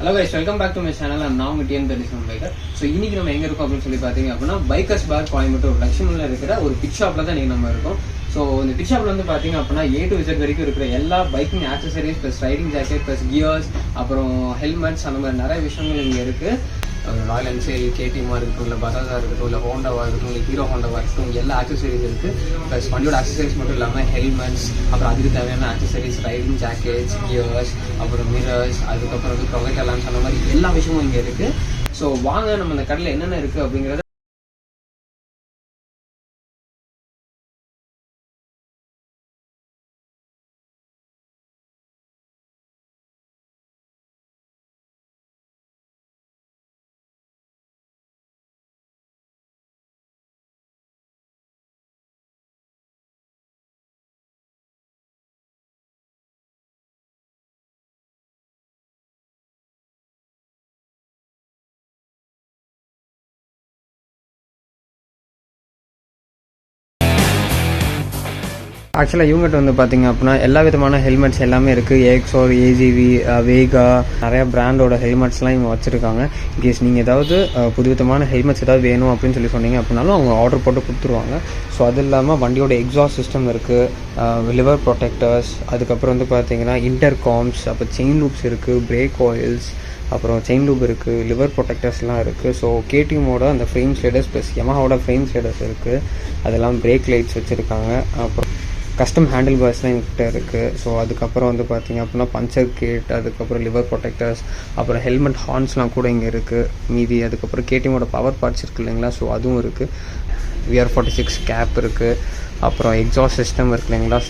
Hello guys, welcome back to my channel. I'm now with Vega. So இன்னைக்கு நம்ம எங்க இருக்கோம் அப்படினு சொல்லி பாத்தீங்க அப்படினா பைக்கர்ஸ் பார் கோயம்புத்தூர் லட்சுமணன்ல இருக்கிற ஒரு பிட் ஷாப்ல தான் நீங்க நம்ம இருக்கோம். ஸோ இந்த பிட் ஷாப்ல வந்து பாத்தீங்க அப்படின்னா A to Z வரைக்கும் இருக்கிற எல்லா biking accessories plus riding jacket plus gears அப்புறம் ஹெல்மெட்ஸ் அந்த மாதிரி நிறைய விஷயங்கள் இங்கே இருக்கு. ராயல் என்ஃபீல்டு கேடிஎம்மாக இருக்கட்டும், இல்லை பஜாஜாக இருக்கட்டும், இல்லை ஹோண்டாவாக இருக்கட்டும், இல்லை ஹீரோ ஹோண்டாவாக இருக்கட்டும், எல்லா ஆக்சசரிஸ் இருக்குது. ப்ளஸ் வண்டியோட ஆக்சசரிஸ் மட்டும் இல்லாமல் ஹெல்மெட்ஸ், அப்புறம் அதுக்கு தேவையான ஆக்சசரிஸ், ரைடிங் ஜாக்கெட்ஸ், கியர்ஸ், அப்புறம் மிரர்ஸ், அதுக்கப்புறம் வந்து ப்ரொஜெக்ட் அலார்ம்ஸ் அந்த மாதிரி எல்லா விஷயமும் இங்கே இருக்குது. ஸோ வாங்க நம்ம இந்த கடையில் என்னென்ன இருக்குது அப்படிங்கிறத ஆக்சுவலாக இவங்ககிட்ட வந்து பார்த்தீங்க அப்படின்னா எல்லா விதமான ஹெல்மெட்ஸ் எல்லாமே இருக்குது. AXXIS, AGV, வேகா, நிறையா பிராண்டோட ஹெல்மெட்ஸ்லாம் இவங்க வச்சுருக்காங்க. இன்கேஸ் நீங்கள் ஏதாவது புதுவிதமான ஹெல்மெட்ஸ் ஏதாவது வேணும் அப்படின்னு சொல்லி சொன்னீங்க அப்படின்னாலும் அவங்க ஆர்டர் போட்டு கொடுத்துருவாங்க. ஸோ அது இல்லாமல் வண்டியோட எக்ஸாஸ்ட் சிஸ்டம் இருக்குது, லிவர் ப்ரொடெக்டர்ஸ், அதுக்கப்புறம் வந்து பார்த்தீங்கன்னா இன்டர்காம்ஸ், அப்புறம் செயின் லூப்ஸ் இருக்குது, பிரேக் ஆயில்ஸ், அப்புறம் செயின் லூப் இருக்குது, லிவர் ப்ரொடெக்டர்ஸ்லாம் இருக்குது. ஸோ கேடிஎம்மோட அந்த ஃப்ரேம் ஸ்லைடர்ஸ் ப்ளஸ் யமஹாவோட ஃப்ரேம் ஸ்லைடர்ஸ் இருக்குது. அதெல்லாம் பிரேக் லைட்ஸ் வச்சுருக்காங்க. அப்புறம் கஸ்டம் ஹேண்டில் பார்ஸ்லாம் எங்ககிட்ட இருக்குது. ஸோ அதுக்கப்புறம் வந்து பார்த்திங்க அப்படின்னா பஞ்சர் கிட், அதுக்கப்புறம் லிவர் ப்ரொடெக்டர்ஸ், அப்புறம் ஹெல்மெட் ஹார்ன்ஸ்லாம் கூட இங்கே இருக்குது மீதி. அதுக்கப்புறம் கேடிஎம்மோட பவர் பார்ட்ஸ் இருக்குது இல்லைங்களா, ஸோ அதுவும் இருக்குது. VR46 கேப் இருக்குது. அப்புறம் எக்ஸாஸ்ட் சிஸ்டம் இருக்குது இல்லைங்களா,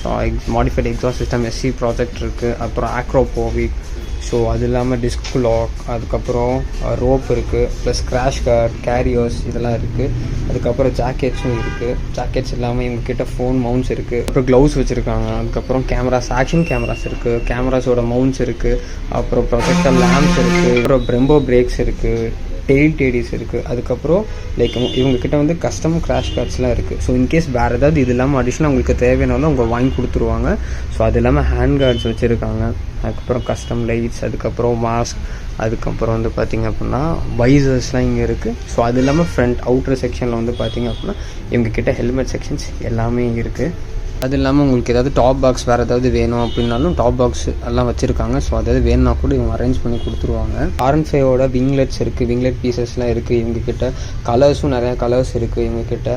modified exhaust system SC project இருக்குது. அப்புறம் ஆக்ரோபோவிக், ஸோ அது இல்லாமல் டிஸ்க் லாக், அதுக்கப்புறம் ரோப் இருக்குது, ப்ளஸ் கிராஷ் கார்ட், கேரியர்ஸ் இதெல்லாம் இருக்குது. அதுக்கப்புறம் ஜாக்கெட்ஸும் இருக்குது. ஜாக்கெட்ஸ் இல்லாமல் இவங்ககிட்ட ஃபோன் மவுண்ட்ஸ் இருக்குது. அப்புறம் க்ளவுஸ் வச்சுருக்காங்க. அதுக்கப்புறம் கேமராஸ், ஆக்ஷன் கேமராஸ் இருக்குது, கேமராஸோட மவுண்ட்ஸ் இருக்குது. அப்புறம் ப்ரொஜெக்டர் லேம்ப்ஸ் இருக்குது. அப்புறம் பிரம்போ பிரேக்ஸ் இருக்குது, டெயில் டேடிஸ் இருக்குது. அதுக்கப்புறம் லைக் இவங்ககிட்ட வந்து கஸ்டம் கிராஷ் கார்ட்ஸ்லாம் இருக்குது. ஸோ இன்கேஸ் வேறு ஏதாவது இது இல்லாமல் அடிஷ்னலாக உங்களுக்கு தேவையானாலும் அவங்க வாங்கி கொடுத்துருவாங்க. ஸோ அது இல்லாமல் ஹேண்ட் கார்ட்ஸ் வச்சுருக்காங்க. அதுக்கப்புறம் கஸ்டம் லைட்ஸ், அதுக்கப்புறம் மாஸ்க், அதுக்கப்புறம் வந்து பார்த்திங்க அப்படின்னா வைசர்ஸ்லாம் இங்கே இருக்குது. ஸோ அது இல்லாமல் ஃப்ரண்ட் அவுட்டர் செக்ஷனில் வந்து பார்த்திங்க அப்படின்னா இவங்ககிட்ட ஹெல்மெட் செக்ஷன்ஸ் எல்லாமே இருக்குது. அது இல்லாமல் உங்களுக்கு ஏதாவது டாப் பாக்ஸ் வேறு ஏதாவது வேணும் அப்படின்னாலும் டாப் பாக்ஸ் எல்லாம் வச்சுருக்காங்க. ஸோ அதாவது வேணும்னா கூட இவங்க அரேஞ்ச் பண்ணி கொடுத்துருவாங்க. R15ஓட விங்லெட்ஸ் இருக்குது, விங்லெட் பீசஸ்லாம் இருக்குது இவங்ககிட்ட. கலர்ஸும் நிறையா கலர்ஸ் இருக்குது இவங்ககிட்ட.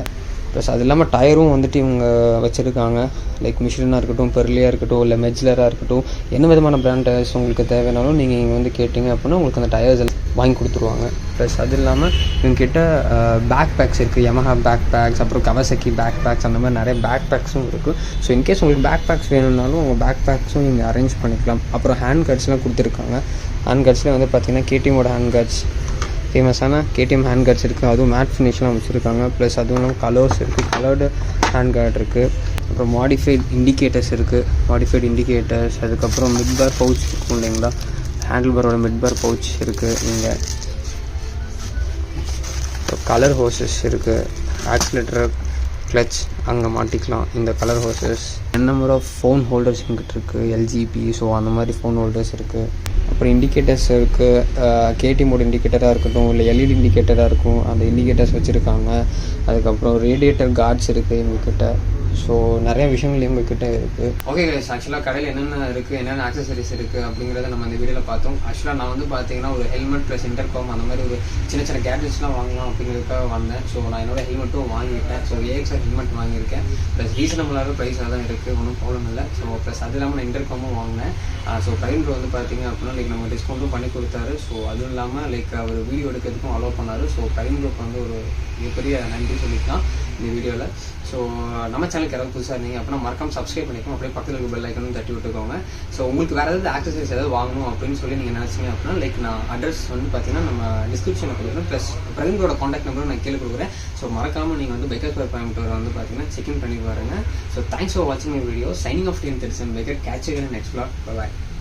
ப்ளஸ் அது இல்லாமல் டயரும் வந்துட்டு இவங்க வச்சுருக்காங்க. லைக் மிஷினாக இருக்கட்டும், பெர்லியாக இருக்கட்டும், இல்லை மெஜ்லராக இருக்கட்டும், என்ன விதமான பிராண்ட் டயர்ஸ் உங்களுக்கு தேவைனாலும் நீங்கள் இங்கே வந்து கேட்டிங்க அப்படின்னா உங்களுக்கு அந்த டயர்ஸ் எல்லாம் வாங்கி கொடுத்துருவாங்க. ப்ளஸ் அது இல்லாமல் இவங்ககிட்ட பேக் பேக்ஸ் இருக்குது, யமஹா பேக் பேக்ஸ், அப்புறம் கவசக்கி பேக் பேக்ஸ், அந்த மாதிரி நிறைய பேக் பேக்ஸும் இருக்குது. ஸோ இன்கேஸ் உங்களுக்கு பேக் பேக்ஸ் வேணும்னாலும் உங்கள் பேக் பேக்ஸும் நீங்கள் அரேஞ்ச் பண்ணிக்கலாம். அப்புறம் ஹேண்ட் கார்ட்ஸ்லாம் கொடுத்துருக்காங்க. ஹேண்ட் கார்ட்ஸ்லேயே வந்து பார்த்திங்கன்னா கேடிஎம்மோட ஹேண்ட் கார்ட்ஸ், ஃபேமஸான கேடிஎம் ஹேண்ட் கார்ட்ஸ் இருக்குது. அதுவும் மேட் ஃபினிஷ்லாம் வச்சுருக்காங்க. ப்ளஸ் அதுவும் இல்லாமல் கலர்ஸ் இருக்குது, கலர்டு ஹேண்ட் கார்ட் இருக்குது. அப்புறம் மாடிஃபைட் இண்டிகேட்டர்ஸ் இருக்குது, மாடிஃபைட் இண்டிகேட்டர்ஸ். அதுக்கப்புறம் மிட் பார் பவுச் இருக்கும் இல்லைங்களா, ஹேண்டில் பாரோட மிட் பார் பவுச் இருக்குது இங்கே. கலர் ஹோசஸ் இருக்குது, ஆக்சிலேட்டர், கிளச் அங்கே மாட்டிக்கலாம் இந்த colour hoses. Number of phone holders எங்கிட்ட இருக்குது, LGP, ஸோ அந்த மாதிரி ஃபோன் ஹோல்டர்ஸ் இருக்குது. அப்புறம் இண்டிகேட்டர்ஸ் இருக்குது, கேடிஎம்மோட இண்டிகேட்டராக இருக்கட்டும், இல்லை LED இண்டிகேட்டராக இருக்கும், அந்த இண்டிகேட்டர்ஸ் வச்சுருக்காங்க. அதுக்கப்புறம் ரேடியேட்டர் கார்ட்ஸ் இருக்குது இவங்கக்கிட்ட. ஸோ நிறைய விஷயங்கள் இவங்கக்கிட்ட இருக்குது. ஓகே கைஸ், ஆக்சுவலாக கடையில் என்னென்ன இருக்குது, என்னென்ன ஆக்சசரிஸ் இருக்குது அப்படிங்கிறத நம்ம இந்த வீடியோவில் பார்த்தோம். ஆக்சுவலாக நான் வந்து பார்த்தீங்கன்னா ஒரு ஹெல்மெட் ப்ளஸ் இன்டர்காம் அந்த மாதிரி ஒரு சின்ன சின்ன கேட்ஜெட்ஸ்லாம் வாங்கலாம் அப்படிங்கிறதுக்காக வந்தேன். ஸோ நான் என்னோட ஹெல்மெட்டும் வாங்கிட்டேன். ஸோ AXXIS ஹெல்மெட் வாங்கியிருக்கேன். ப்ளஸ் ரீசனபிளாக ப்ரைஸாக தான் இருக்குது, ஒன்றும் ப்ராப்ளம் இல்லை. ஸோ ப்ளஸ் அது இல்லாமல் நான் இன்டர்காமும் வாங்கினேன். ஸோ ப்ரைம் வந்து பார்த்தீங்க அப்படின்னா லைக் நம்ம டிஸ்கவுண்ட்டும் பண்ணி கொடுத்தாரு. ஸோ அதுவும் இல்லாமல் லைக் அவர் வீடியோ எடுக்கிறதுக்கும் அலோவ் பண்ணார். ஸோ ப்ரைம் வந்து ஒரு மிகப்பெரிய நன்றி சொல்லிக்கலாம் இந்த வீடியோவில். ஸோ நம்ம சேனலுக்கு யாராவது புதுசாக இருந்தீங்க அப்படின்னா மறக்காம சப்ஸ்கிரைப் பண்ணிக்கோங்க. அப்படியே பக்கத்தில் இருக்க பெல் ஐக்கனும் தட்டி விட்டுக்கோங்க. ஸோ உங்களுக்கு வேறு ஏதாவது ஆக்சசரிஸ் ஏதாவது வாங்கணும் அப்படின்னு சொல்லி நீங்கள் நினச்சிங்க அப்படின்னா லைக் நான் அட்ரஸ் வந்து பார்த்தீங்கன்னா நம்ம டிஸ்கிரிப்ஷனில் கொடுக்குறேன். ப்ளஸ் பிரைமோட காண்டாக்ட் நம்பரும் நான் கீழே கொடுக்குறேன். ஸோ மறக்காமல் நீங்கள் வந்து பைக்கர்ஸ் பார் கோயம்புத்தூரை வந்து பார்த்தீங்கன்னா செக்இன் பண்ணி பாருங்கள். ஸோ தேங்க்ஸ் ஃபார் வாட்சிங் my video. Signing off Intercom. Catch you in the next vlog. Bye bye.